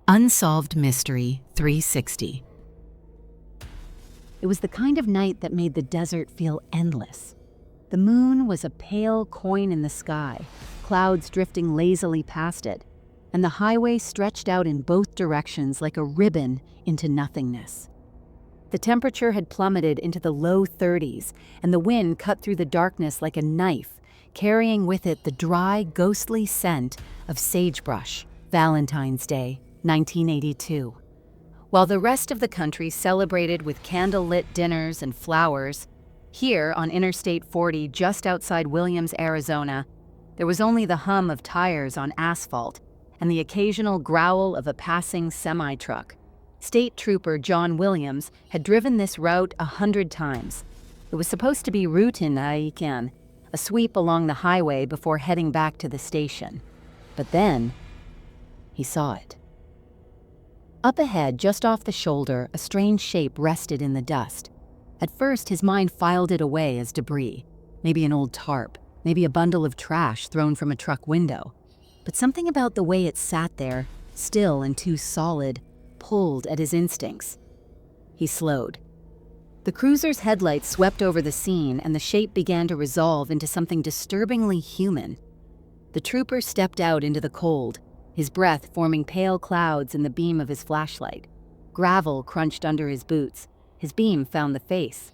Unsolved Mystery 360. It was the kind of night that made the desert feel endless. The moon was a pale coin in the sky, clouds drifting lazily past it, and the highway stretched out in both directions like a ribbon into nothingness. The temperature had plummeted into the low 30s, and the wind cut through the darkness like a knife, carrying with it the dry, ghostly scent of sagebrush. Valentine's Day, 1982. While the rest of the country celebrated with candle-lit dinners and flowers, here on Interstate 40 just outside Williams, Arizona, there was only the hum of tires on asphalt and the occasional growl of a passing semi-truck. State Trooper John Williams had driven this route 100 times. It was supposed to be routine, a sweep along the highway before heading back to the station. But then, he saw it. Up ahead, just off the shoulder, a strange shape rested in the dust. At first, his mind filed it away as debris. Maybe an old tarp, maybe a bundle of trash thrown from a truck window. But something about the way it sat there, still and too solid, pulled at his instincts. He slowed. The cruiser's headlights swept over the scene, and the shape began to resolve into something disturbingly human. The trooper stepped out into the cold, his breath forming pale clouds in the beam of his flashlight. Gravel crunched under his boots. His beam found the face.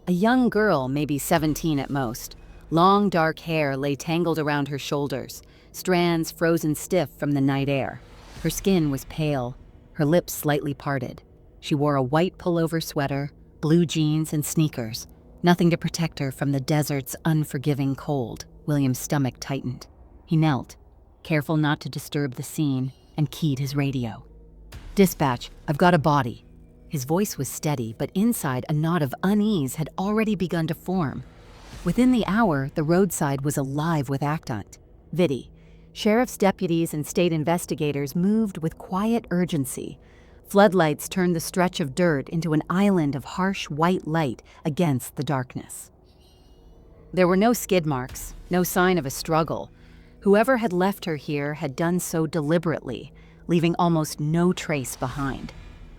A young girl, maybe 17 at most. Long dark hair lay tangled around her shoulders, strands frozen stiff from the night air. Her skin was pale, her lips slightly parted. She wore a white pullover sweater, blue jeans, and sneakers. Nothing to protect her from the desert's unforgiving cold. William's stomach tightened. He knelt, careful not to disturb the scene, and keyed his radio. "Dispatch, I've got a body." His voice was steady, but inside a knot of unease had already begun to form. Within the hour, the roadside was alive with activity. Sheriff's deputies and state investigators moved with quiet urgency. Floodlights turned the stretch of dirt into an island of harsh white light against the darkness. There were no skid marks, no sign of a struggle. Whoever had left her here had done so deliberately, leaving almost no trace behind.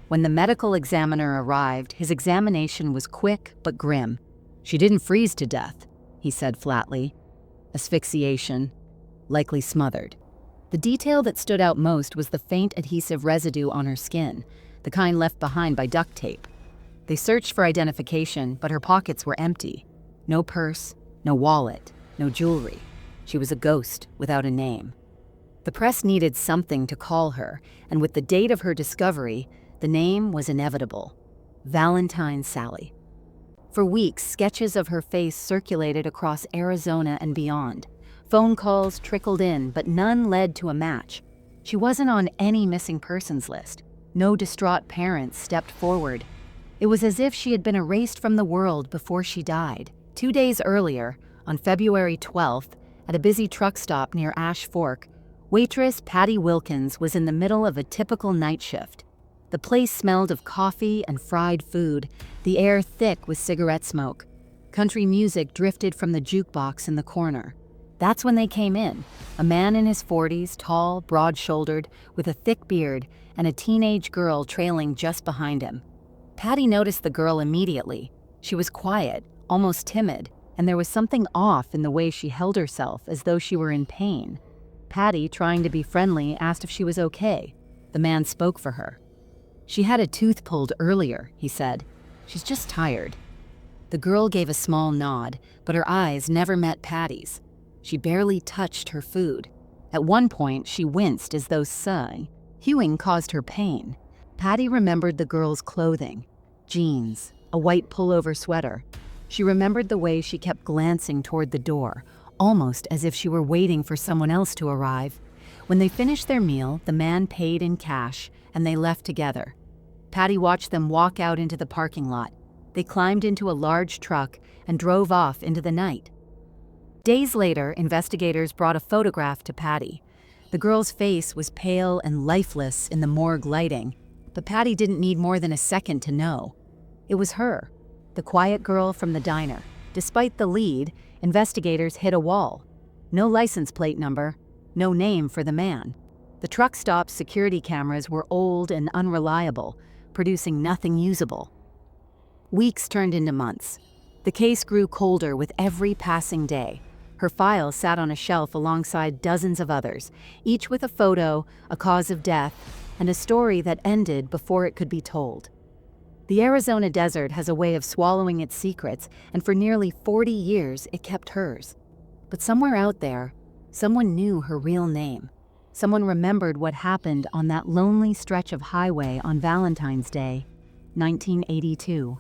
When the medical examiner arrived, his examination was quick but grim. "She didn't freeze to death," he said flatly. "Asphyxiation, likely smothered." The detail that stood out most was the faint adhesive residue on her skin, the kind left behind by duct tape. They searched for identification, but her pockets were empty. No purse, no wallet, no jewelry. She was a ghost without a name. The press needed something to call her, and with the date of her discovery, the name was inevitable: Valentine Sally. For weeks, sketches of her face circulated across Arizona and beyond. Phone calls trickled in, but none led to a match. She wasn't on any missing persons list. No distraught parents stepped forward. It was as if she had been erased from the world before she died. 2 days earlier, on February 12th, at a busy truck stop near Ash Fork, waitress Patty Wilkins was in the middle of a typical night shift. The place smelled of coffee and fried food, the air thick with cigarette smoke. Country music drifted from the jukebox in the corner. That's when they came in, a man in his 40s, tall, broad-shouldered, with a thick beard, and a teenage girl trailing just behind him. Patty noticed the girl immediately. She was quiet, almost timid, and there was something off in the way she held herself, as though she were in pain. Patty, trying to be friendly, asked if she was okay. The man spoke for her. "She had a tooth pulled earlier," he said. "She's just tired." The girl gave a small nod, but her eyes never met Patty's. She barely touched her food. At one point, she winced as though hewing caused her pain. Patty remembered the girl's clothing: jeans, a white pullover sweater. She remembered the way she kept glancing toward the door, almost as if she were waiting for someone else to arrive. When they finished their meal, the man paid in cash, and they left together. Patty watched them walk out into the parking lot. They climbed into a large truck and drove off into the night. Days later, investigators brought a photograph to Patty. The girl's face was pale and lifeless in the morgue lighting, but Patty didn't need more than a second to know. It was her, the quiet girl from the diner. Despite the lead, investigators hit a wall. No license plate number, no name for the man. The truck stop's security cameras were old and unreliable, producing nothing usable. Weeks turned into months. The case grew colder with every passing day. Her file sat on a shelf alongside dozens of others, each with a photo, a cause of death, and a story that ended before it could be told. The Arizona desert has a way of swallowing its secrets, and for nearly 40 years it kept hers. But somewhere out there, someone knew her real name. Someone remembered what happened on that lonely stretch of highway on Valentine's Day, 1982.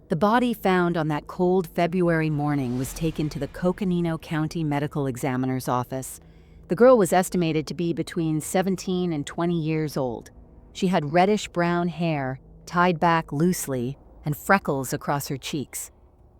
The body found on that cold February morning was taken to the Coconino County Medical Examiner's office. The girl was estimated to be between 17 and 20 years old. She had reddish-brown hair, tied back loosely, and freckles across her cheeks.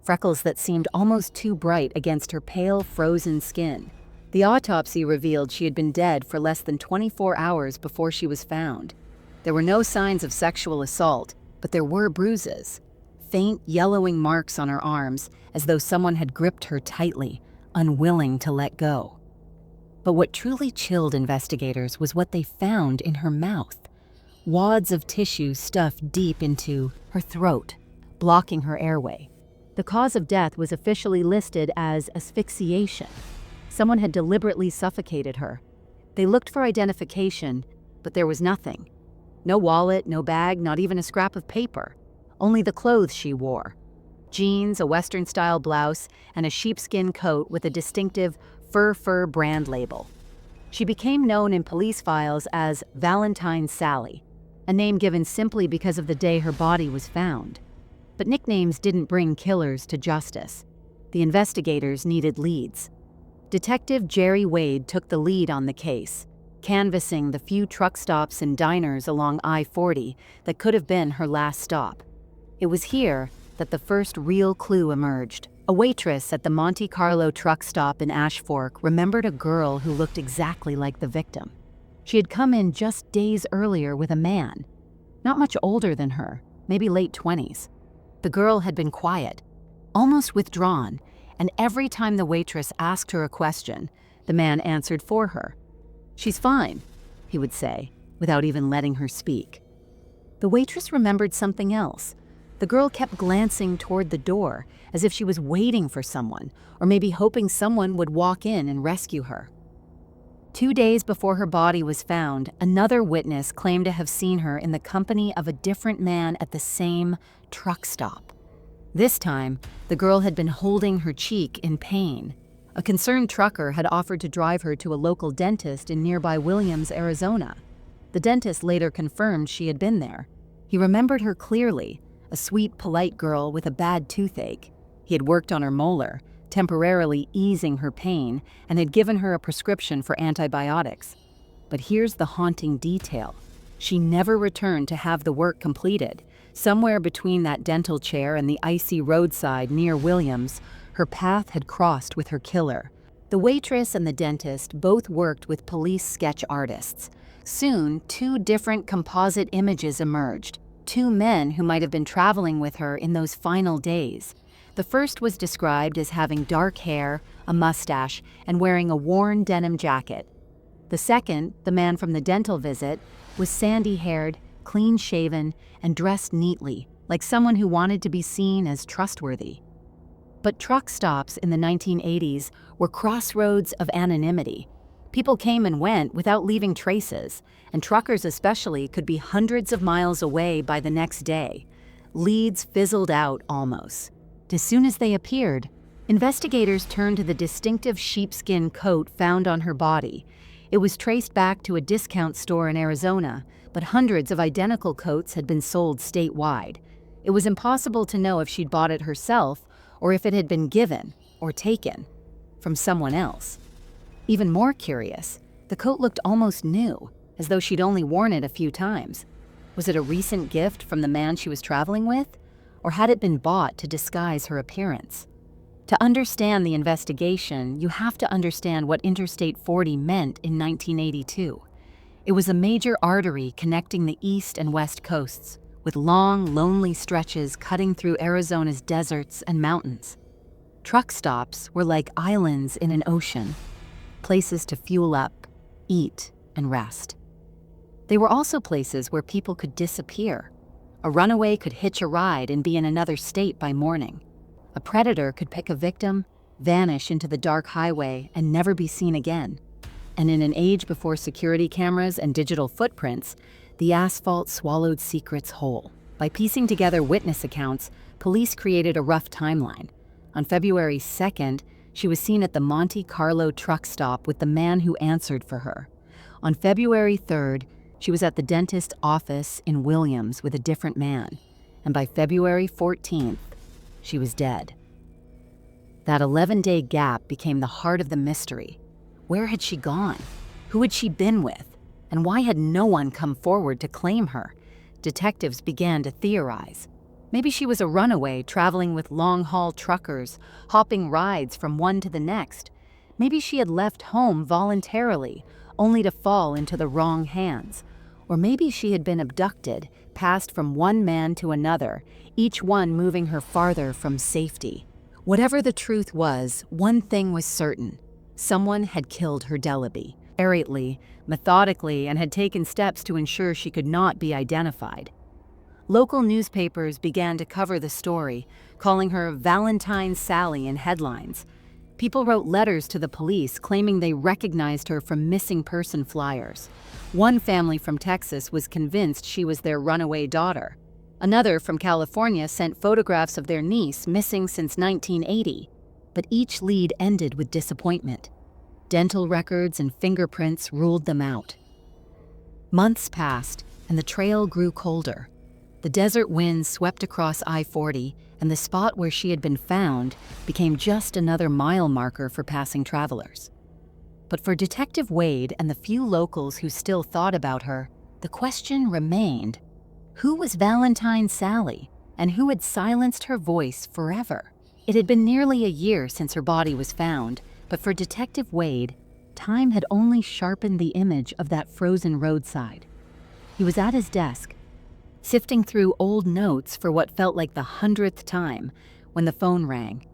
Freckles that seemed almost too bright against her pale, frozen skin. The autopsy revealed she had been dead for less than 24 hours before she was found. There were no signs of sexual assault, but there were bruises. Faint, yellowing marks on her arms, as though someone had gripped her tightly, unwilling to let go. But what truly chilled investigators was what they found in her mouth. Wads of tissue stuffed deep into her throat, blocking her airway. The cause of death was officially listed as asphyxiation. Someone had deliberately suffocated her. They looked for identification, but there was nothing. No wallet, no bag, not even a scrap of paper. Only the clothes she wore. Jeans, a Western-style blouse, and a sheepskin coat with a distinctive fur brand label. She became known in police files as Valentine Sally, a name given simply because of the day her body was found. But nicknames didn't bring killers to justice. The investigators needed leads. Detective Jerry Wade took the lead on the case, canvassing the few truck stops and diners along I-40 that could have been her last stop. It was here that the first real clue emerged. A waitress at the Monte Carlo truck stop in Ash Fork remembered a girl who looked exactly like the victim. She had come in just days earlier with a man, not much older than her, maybe late 20s. The girl had been quiet, almost withdrawn, and every time the waitress asked her a question, the man answered for her. "She's fine," he would say, without even letting her speak. The waitress remembered something else. The girl kept glancing toward the door, as if she was waiting for someone, or maybe hoping someone would walk in and rescue her. 2 days before her body was found, another witness claimed to have seen her in the company of a different man at the same truck stop. This time, the girl had been holding her cheek in pain. A concerned trucker had offered to drive her to a local dentist in nearby Williams, Arizona. The dentist later confirmed she had been there. He remembered her clearly, a sweet, polite girl with a bad toothache. He had worked on her molar, temporarily easing her pain, and had given her a prescription for antibiotics. But here's the haunting detail. She never returned to have the work completed. Somewhere between that dental chair and the icy roadside near Williams, her path had crossed with her killer. The waitress and the dentist both worked with police sketch artists. Soon, 2 different composite images emerged. 2 men who might have been traveling with her in those final days. The first was described as having dark hair, a mustache, and wearing a worn denim jacket. The second, the man from the dental visit, was sandy-haired, clean-shaven, and dressed neatly, like someone who wanted to be seen as trustworthy. But truck stops in the 1980s were crossroads of anonymity. People came and went without leaving traces, and truckers especially could be hundreds of miles away by the next day. Leads fizzled out almost. As soon as they appeared, investigators turned to the distinctive sheepskin coat found on her body. It was traced back to a discount store in Arizona, but hundreds of identical coats had been sold statewide. It was impossible to know if she'd bought it herself or if it had been given or taken from someone else. Even more curious, the coat looked almost new, as though she'd only worn it a few times. Was it a recent gift from the man she was traveling with? Or had it been bought to disguise her appearance? To understand the investigation, you have to understand what Interstate 40 meant in 1982. It was a major artery connecting the east and west coasts, with long, lonely stretches cutting through Arizona's deserts and mountains. Truck stops were like islands in an ocean, places to fuel up, eat, and rest. They were also places where people could disappear. A runaway could hitch a ride and be in another state by morning. A predator could pick a victim, vanish into the dark highway, and never be seen again. And in an age before security cameras and digital footprints, the asphalt swallowed secrets whole. By piecing together witness accounts, police created a rough timeline. On February 2nd, she was seen at the Monte Carlo truck stop with the man who answered for her. On February 3rd, she was at the dentist's office in Williams with a different man. And by February 14th, she was dead. That 11-day gap became the heart of the mystery. Where had she gone? Who had she been with? And why had no one come forward to claim her? Detectives began to theorize. Maybe she was a runaway traveling with long-haul truckers, hopping rides from one to the next. Maybe she had left home voluntarily, only to fall into the wrong hands. Or maybe she had been abducted, passed from one man to another, each one moving her farther from safety. Whatever the truth was, one thing was certain. Someone had killed her Delaby, arrogantly, methodically, and had taken steps to ensure she could not be identified. Local newspapers began to cover the story, calling her Valentine Sally in headlines. People wrote letters to the police claiming they recognized her from missing person flyers. One family from Texas was convinced she was their runaway daughter. Another from California sent photographs of their niece missing since 1980. But each lead ended with disappointment. Dental records and fingerprints ruled them out. Months passed, and the trail grew colder. The desert winds swept across I-40, and the spot where she had been found became just another mile marker for passing travelers. But for Detective Wade and the few locals who still thought about her, the question remained: who was Valentine Sally, and who had silenced her voice forever? It had been nearly a year since her body was found, but for Detective Wade, time had only sharpened the image of that frozen roadside. He was at his desk, sifting through old notes for what felt like the 100th time, when the phone rang.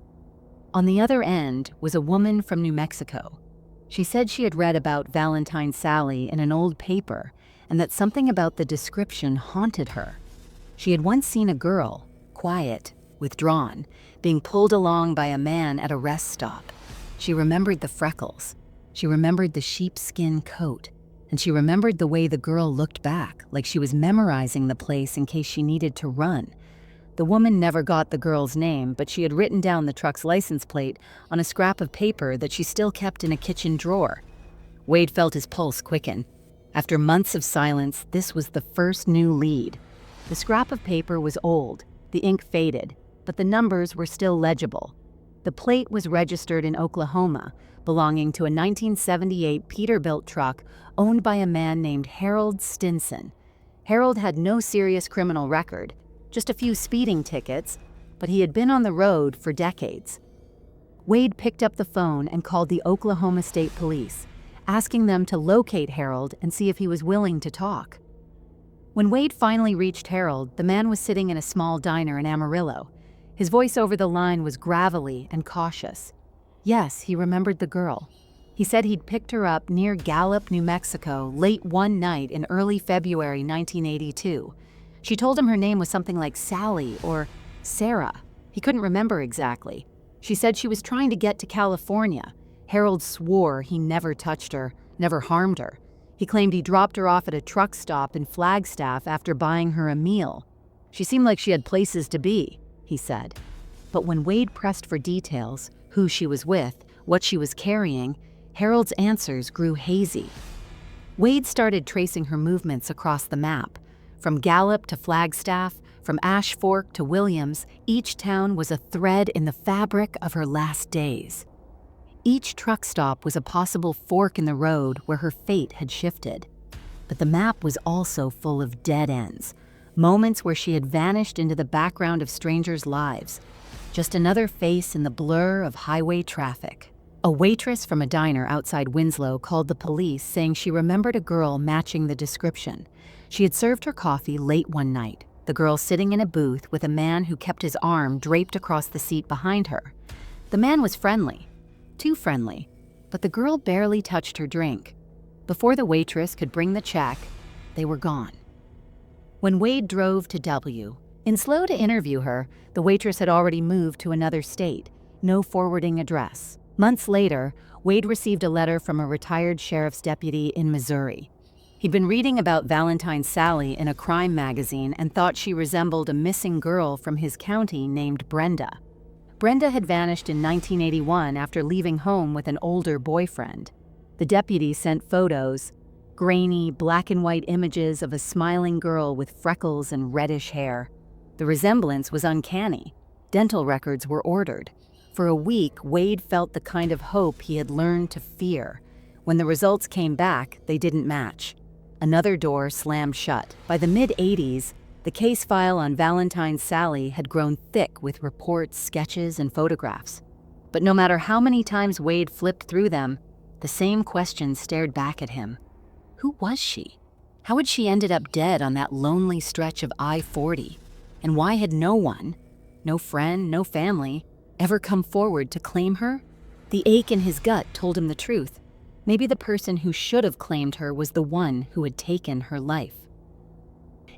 On the other end was a woman from New Mexico. She said she had read about Valentine Sally in an old paper, and that something about the description haunted her. She had once seen a girl, quiet, withdrawn, being pulled along by a man at a rest stop. She remembered the freckles. She remembered the sheepskin coat. And she remembered the way the girl looked back, like she was memorizing the place in case she needed to run. The woman never got the girl's name, but she had written down the truck's license plate on a scrap of paper that she still kept in a kitchen drawer. Wade felt his pulse quicken. After months of silence, this was the first new lead. The scrap of paper was old, the ink faded, but the numbers were still legible. The plate was registered in Oklahoma, belonging to a 1978 Peterbilt truck owned by a man named Harold Stinson. Harold had no serious criminal record, just a few speeding tickets, but he had been on the road for decades. Wade picked up the phone and called the Oklahoma State Police, asking them to locate Harold and see if he was willing to talk. When Wade finally reached Harold, the man was sitting in a small diner in Amarillo. His voice over the line was gravelly and cautious. Yes, he remembered the girl. He said he'd picked her up near Gallup, New Mexico, late one night in early February 1982. She told him her name was something like Sally or Sarah. He couldn't remember exactly. She said she was trying to get to California. Harold swore he never touched her, never harmed her. He claimed he dropped her off at a truck stop in Flagstaff after buying her a meal. She seemed like she had places to be, he said. But when Wade pressed for details, who she was with, what she was carrying, Harold's answers grew hazy. Wade started tracing her movements across the map. From Gallup to Flagstaff, from Ash Fork to Williams, each town was a thread in the fabric of her last days. Each truck stop was a possible fork in the road where her fate had shifted. But the map was also full of dead ends, moments where she had vanished into the background of strangers' lives. Just another face in the blur of highway traffic. A waitress from a diner outside Winslow called the police saying she remembered a girl matching the description. She had served her coffee late one night, the girl sitting in a booth with a man who kept his arm draped across the seat behind her. The man was friendly, too friendly, but the girl barely touched her drink. Before the waitress could bring the check, they were gone. When Wade drove to W, in slow to interview her, the waitress had already moved to another state, no forwarding address. Months later, Wade received a letter from a retired sheriff's deputy in Missouri. He'd been reading about Valentine Sally in a crime magazine and thought she resembled a missing girl from his county named Brenda. Brenda had vanished in 1981 after leaving home with an older boyfriend. The deputy sent photos, grainy, black and white images of a smiling girl with freckles and reddish hair. The resemblance was uncanny. Dental records were ordered. For a week, Wade felt the kind of hope he had learned to fear. When the results came back, they didn't match. Another door slammed shut. By the mid-'80s, the case file on Valentine Sally had grown thick with reports, sketches, and photographs. But no matter how many times Wade flipped through them, the same questions stared back at him. Who was she? How had she ended up dead on that lonely stretch of I-40? And why had no one, no friend, no family, ever come forward to claim her? The ache in his gut told him the truth. Maybe the person who should have claimed her was the one who had taken her life.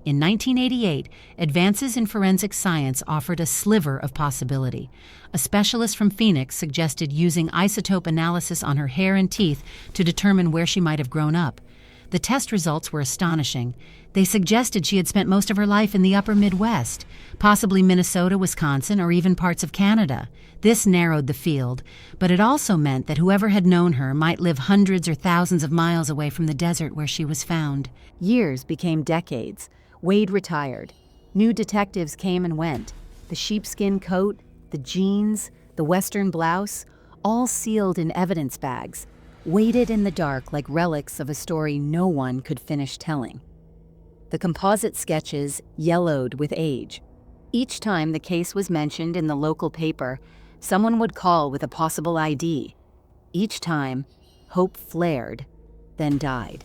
In 1988, advances in forensic science offered a sliver of possibility. A specialist from Phoenix suggested using isotope analysis on her hair and teeth to determine where she might have grown up. The test results were astonishing. They suggested she had spent most of her life in the upper Midwest, possibly Minnesota, Wisconsin, or even parts of Canada. This narrowed the field, but it also meant that whoever had known her might live hundreds or thousands of miles away from the desert where she was found. Years became decades. Wade retired. New detectives came and went. The sheepskin coat, the jeans, the western blouse, all sealed in evidence bags, weighted in the dark like relics of a story no one could finish telling. The composite sketches yellowed with age. Each time the case was mentioned in the local paper, someone would call with a possible ID. Each time, hope flared, then died.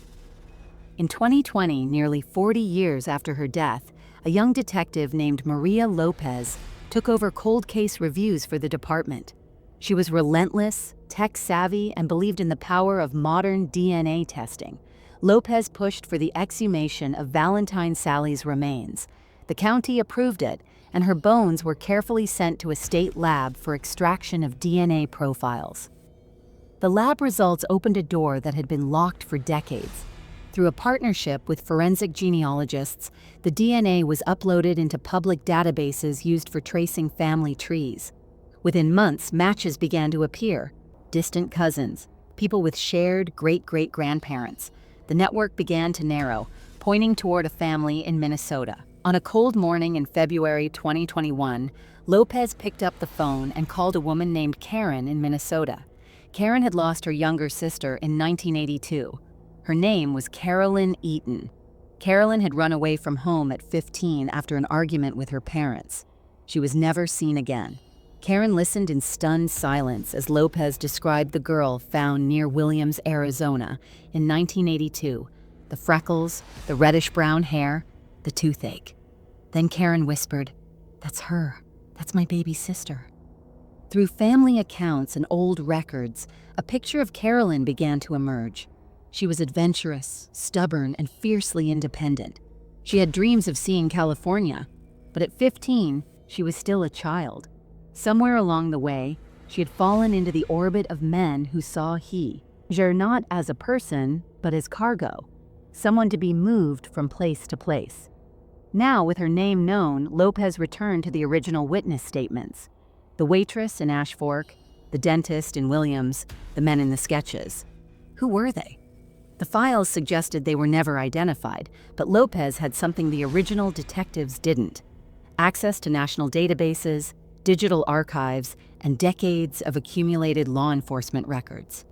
In 2020, nearly 40 years after her death, a young detective named Maria Lopez took over cold case reviews for the department. She was relentless, tech-savvy, and believed in the power of modern DNA testing. Lopez pushed for the exhumation of Valentine Sally's remains. The county approved it, and her bones were carefully sent to a state lab for extraction of DNA profiles. The lab results opened a door that had been locked for decades. Through a partnership with forensic genealogists, the DNA was uploaded into public databases used for tracing family trees. Within months, matches began to appear. Distant cousins, people with shared great-great-grandparents. The network began to narrow, pointing toward a family in Minnesota. On a cold morning in February 2021, Lopez picked up the phone and called a woman named Karen in Minnesota. Karen had lost her younger sister in 1982. Her name was Carolyn Eaton. Carolyn had run away from home at 15 after an argument with her parents. She was never seen again. Karen listened in stunned silence as Lopez described the girl found near Williams, Arizona in 1982. The freckles, the reddish-brown hair, the toothache. Then Karen whispered, "That's her. That's my baby sister." Through family accounts and old records, a picture of Carolyn began to emerge. She was adventurous, stubborn, and fiercely independent. She had dreams of seeing California, but at 15, she was still a child. Somewhere along the way, she had fallen into the orbit of men who saw her not as a person, but as cargo, someone to be moved from place to place. Now, with her name known, Lopez returned to the original witness statements. The waitress in Ash Fork, the dentist in Williams, the men in the sketches. Who were they? The files suggested they were never identified, but Lopez had something the original detectives didn't: access to national databases, digital archives, and decades of accumulated law enforcement records.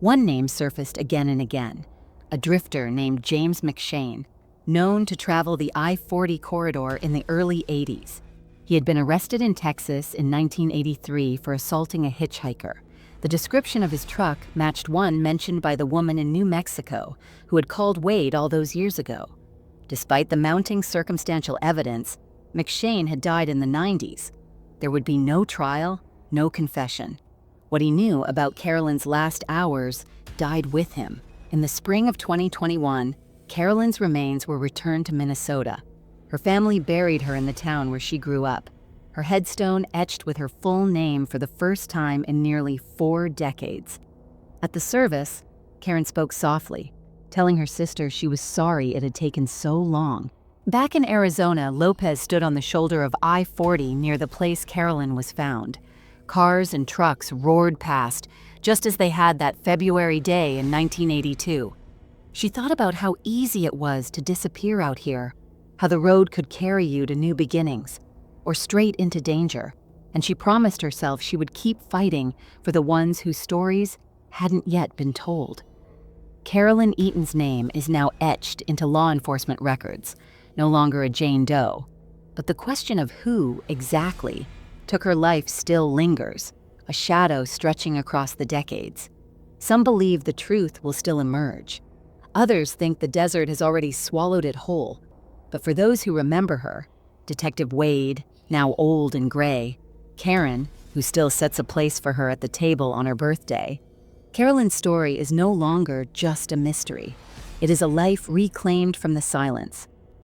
One name surfaced again and again: a drifter named James McShane, known to travel the I-40 corridor in the early 80s. He had been arrested in Texas in 1983 for assaulting a hitchhiker. The description of his truck matched one mentioned by the woman in New Mexico who had called Wade all those years ago. Despite the mounting circumstantial evidence, McShane had died in the 90s. There would be no trial, no confession. What he knew about Carolyn's last hours died with him. In the spring of 2021, Carolyn's remains were returned to Minnesota. Her family buried her in the town where she grew up, her headstone etched with her full name for the first time in nearly 4 decades. At the service, Karen spoke softly, telling her sister she was sorry it had taken so long. Back in Arizona, Lopez stood on the shoulder of I-40 near the place Carolyn was found. Cars and trucks roared past, just as they had that February day in 1982. She thought about how easy it was to disappear out here, how the road could carry you to new beginnings, or straight into danger, and she promised herself she would keep fighting for the ones whose stories hadn't yet been told. Carolyn Eaton's name is now etched into law enforcement records, no longer a Jane Doe, but the question of who exactly took her life still lingers, a shadow stretching across the decades. Some believe the truth will still emerge. Others think the desert has already swallowed it whole. But for those who remember her, Detective Wade, now old and gray, Karen, who still sets a place for her at the table on her birthday, Carolyn's story is no longer just a mystery. It is a life reclaimed from the silence,